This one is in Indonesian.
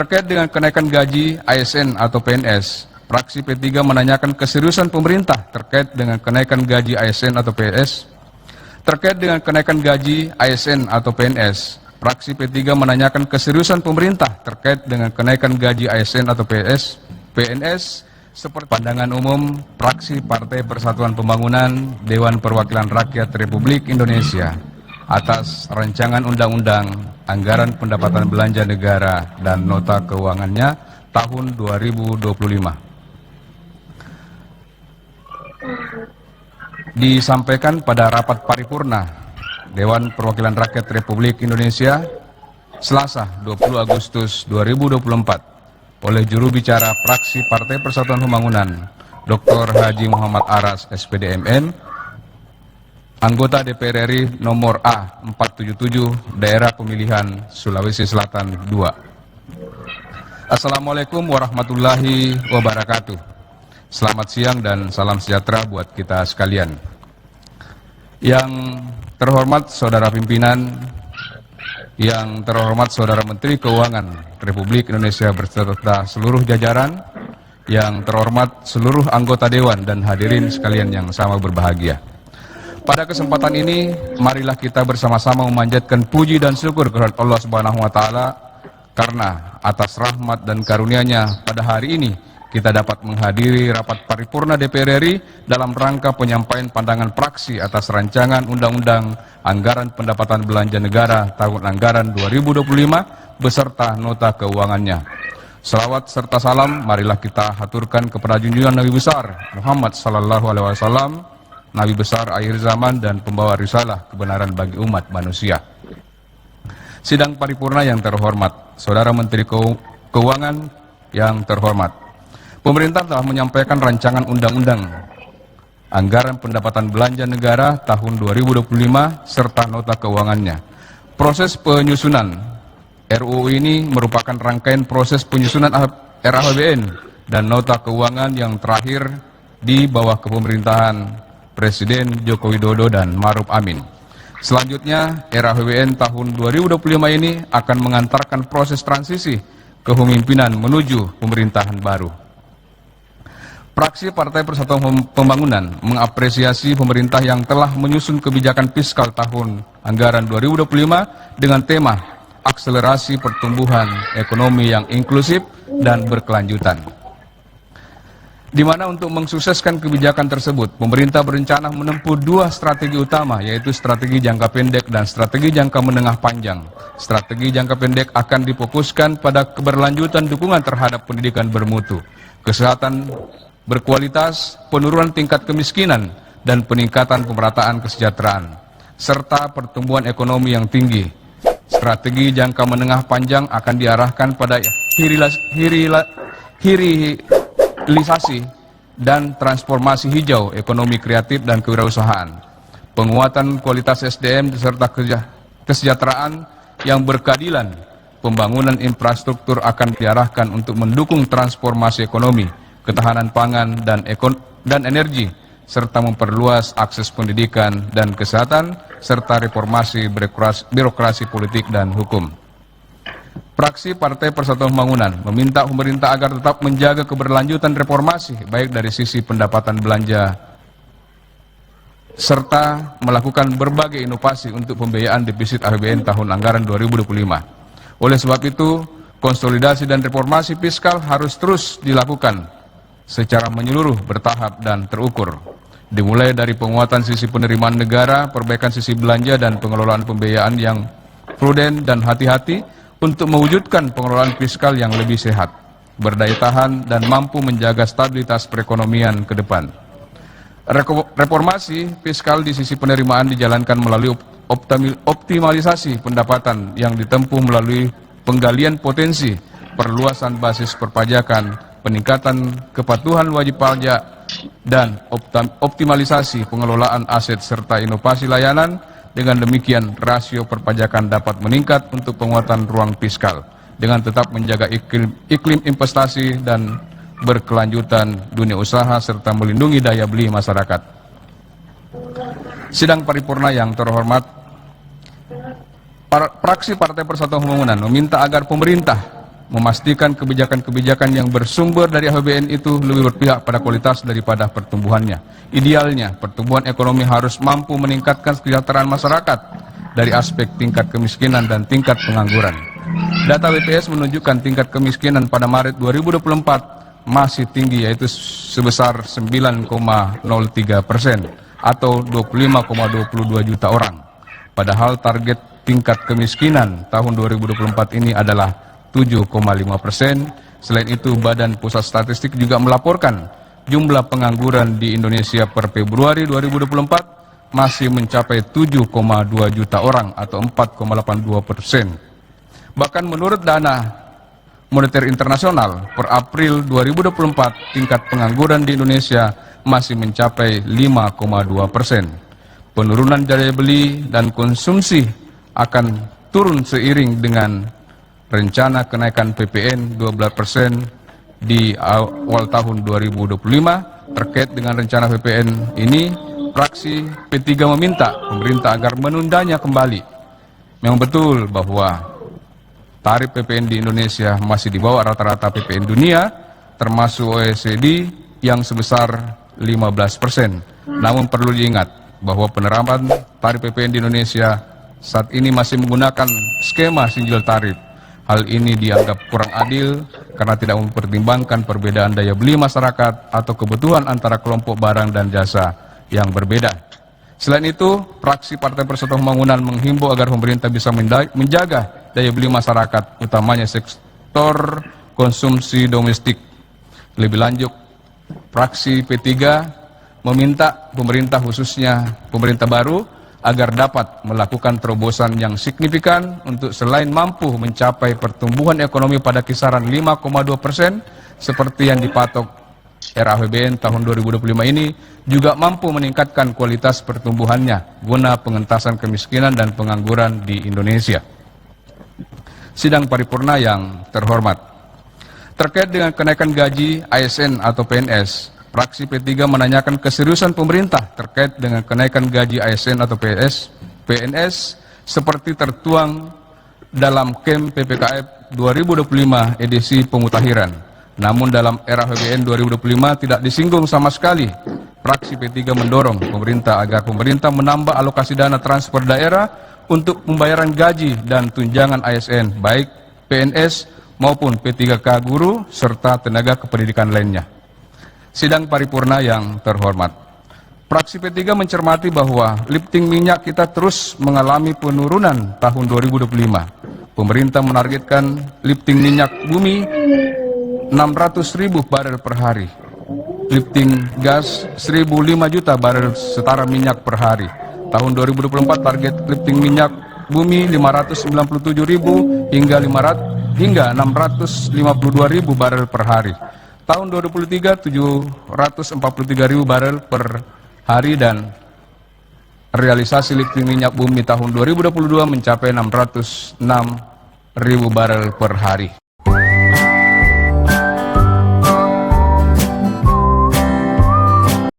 Terkait dengan kenaikan gaji ASN atau PNS, fraksi P3 menanyakan keseriusan pemerintah terkait dengan kenaikan gaji ASN atau PNS. Terkait dengan kenaikan gaji ASN atau PNS, fraksi P3 menanyakan keseriusan pemerintah terkait dengan kenaikan gaji ASN atau PNS seperti pandangan umum fraksi Partai Persatuan Pembangunan Dewan Perwakilan Rakyat Republik Indonesia atas rancangan undang-undang anggaran pendapatan belanja negara dan nota keuangannya tahun 2025. Disampaikan pada rapat paripurna Dewan Perwakilan Rakyat Republik Indonesia Selasa 20 Agustus 2024 oleh juru bicara fraksi Partai Persatuan Pembangunan Dr. Haji Muhammad Aras SPD MN, anggota DPR RI nomor A477 Daerah Pemilihan Sulawesi Selatan II. Assalamualaikum warahmatullahi wabarakatuh. Selamat siang dan salam sejahtera buat kita sekalian. Yang terhormat Saudara Pimpinan, yang terhormat Saudara Menteri Keuangan Republik Indonesia beserta seluruh jajaran, yang terhormat seluruh anggota Dewan dan hadirin sekalian yang sama berbahagia. Pada kesempatan ini, marilah kita bersama-sama memanjatkan puji dan syukur kepada Allah Subhanahu wa Ta'ala karena atas rahmat dan karunia-Nya pada hari ini kita dapat menghadiri rapat paripurna DPR RI dalam rangka penyampaian pandangan fraksi atas rancangan Undang-Undang Anggaran Pendapatan Belanja Negara tahun anggaran 2025 beserta nota keuangannya. Selawat serta salam marilah kita haturkan kepada junjungan Nabi besar Muhammad sallallahu alaihi wasallam, Nabi besar akhir zaman dan pembawa risalah kebenaran bagi umat manusia. Sidang paripurna yang terhormat, Saudara Menteri Keuangan yang terhormat, pemerintah telah menyampaikan rancangan Undang-Undang Anggaran Pendapatan Belanja Negara tahun 2025 serta nota keuangannya. Proses penyusunan RUU ini merupakan rangkaian proses penyusunan RAPBN dan nota keuangan yang terakhir di bawah kepemerintahan Presiden Joko Widodo dan Ma'ruf Amin. Selanjutnya, RAPBN tahun 2025 ini akan mengantarkan proses transisi kepemimpinan menuju pemerintahan baru. Fraksi Partai Persatuan Pembangunan mengapresiasi pemerintah yang telah menyusun kebijakan fiskal tahun anggaran 2025 dengan tema akselerasi pertumbuhan ekonomi yang inklusif dan berkelanjutan. Di mana untuk mensukseskan kebijakan tersebut, pemerintah berencana menempuh dua strategi utama, yaitu strategi jangka pendek dan strategi jangka menengah panjang. Strategi jangka pendek akan difokuskan pada keberlanjutan dukungan terhadap pendidikan bermutu, kesehatan berkualitas, penurunan tingkat kemiskinan, dan peningkatan pemerataan kesejahteraan, serta pertumbuhan ekonomi yang tinggi. Strategi jangka menengah panjang akan diarahkan pada hilirisasi dan transformasi hijau, ekonomi kreatif dan kewirausahaan, penguatan kualitas SDM serta kesejahteraan yang berkeadilan. Pembangunan infrastruktur akan diarahkan untuk mendukung transformasi ekonomi, ketahanan pangan dan energi, serta memperluas akses pendidikan dan kesehatan, serta reformasi birokrasi politik dan hukum. Fraksi Partai Persatuan Pembangunan meminta pemerintah agar tetap menjaga keberlanjutan reformasi, baik dari sisi pendapatan belanja, serta melakukan berbagai inovasi untuk pembiayaan defisit APBN tahun anggaran 2025. Oleh sebab itu, konsolidasi dan reformasi fiskal harus terus dilakukan secara menyeluruh, bertahap, dan terukur. Dimulai dari penguatan sisi penerimaan negara, perbaikan sisi belanja, dan pengelolaan pembiayaan yang prudent dan hati-hati untuk mewujudkan pengelolaan fiskal yang lebih sehat, berdaya tahan, dan mampu menjaga stabilitas perekonomian ke depan. Reformasi fiskal di sisi penerimaan dijalankan melalui optimalisasi pendapatan yang ditempuh melalui penggalian potensi, perluasan basis perpajakan, peningkatan kepatuhan wajib pajak, dan optimalisasi pengelolaan aset serta inovasi layanan. Dengan demikian, rasio perpajakan dapat meningkat untuk penguatan ruang fiskal dengan tetap menjaga iklim investasi dan berkelanjutan dunia usaha serta melindungi daya beli masyarakat. Sidang paripurna yang terhormat, fraksi Partai Persatuan Pembangunan meminta agar pemerintah memastikan kebijakan-kebijakan yang bersumber dari APBN itu lebih berpihak pada kualitas daripada pertumbuhannya. Idealnya, pertumbuhan ekonomi harus mampu meningkatkan kesejahteraan masyarakat dari aspek tingkat kemiskinan dan tingkat pengangguran. Data BPS menunjukkan tingkat kemiskinan pada Maret 2024 masih tinggi, yaitu sebesar 9,03% atau 25,22 juta orang. Padahal target tingkat kemiskinan tahun 2024 ini adalah 7,5%. Selain itu, Badan Pusat Statistik juga melaporkan jumlah pengangguran di Indonesia per Februari 2024 masih mencapai 7,2 juta orang atau 4,82%. Bahkan menurut Dana Moneter Internasional, per April 2024 tingkat pengangguran di Indonesia masih mencapai 5,2%. Penurunan daya beli dan konsumsi akan turun seiring dengan rencana kenaikan PPN 12% di awal tahun 2025. Terkait dengan rencana PPN ini, fraksi P3 meminta pemerintah agar menundanya kembali. Memang betul bahwa tarif PPN di Indonesia masih di bawah rata-rata PPN dunia, termasuk OECD yang sebesar 15%. Namun perlu diingat bahwa penerapan tarif PPN di Indonesia saat ini masih menggunakan skema single tarif. Hal ini dianggap kurang adil karena tidak mempertimbangkan perbedaan daya beli masyarakat atau kebutuhan antara kelompok barang dan jasa yang berbeda. Selain itu, fraksi Partai Persatuan Pembangunan menghimbau agar pemerintah bisa menjaga daya beli masyarakat, utamanya sektor konsumsi domestik. Lebih lanjut, fraksi P3 meminta pemerintah, khususnya pemerintah baru, agar dapat melakukan terobosan yang signifikan untuk selain mampu mencapai pertumbuhan ekonomi pada kisaran 5,2% seperti yang dipatok RAPBN tahun 2025 ini, juga mampu meningkatkan kualitas pertumbuhannya guna pengentasan kemiskinan dan pengangguran di Indonesia. Sidang paripurna yang terhormat, terkait dengan kenaikan gaji ASN atau PNS, fraksi P3 menanyakan keseriusan pemerintah terkait dengan kenaikan gaji ASN atau PNS seperti tertuang dalam KEM PPKF 2025 edisi pemutakhiran. Namun dalam RAPBN 2025 tidak disinggung sama sekali. Fraksi P3 mendorong pemerintah agar pemerintah menambah alokasi dana transfer daerah untuk pembayaran gaji dan tunjangan ASN, baik PNS maupun P3K guru serta tenaga kependidikan lainnya. Sidang paripurna yang terhormat, fraksi P3 mencermati bahwa lifting minyak kita terus mengalami penurunan tahun 2025. Pemerintah menargetkan lifting minyak bumi 600.000 barel per hari, lifting gas 1.005 juta barel setara minyak per hari. Tahun 2024 target lifting minyak bumi 597.000 hingga 652.000 barel per hari. Tahun 2023 743.000 barel per hari dan realisasi lifting minyak bumi tahun 2022 mencapai 606.000 barel per hari.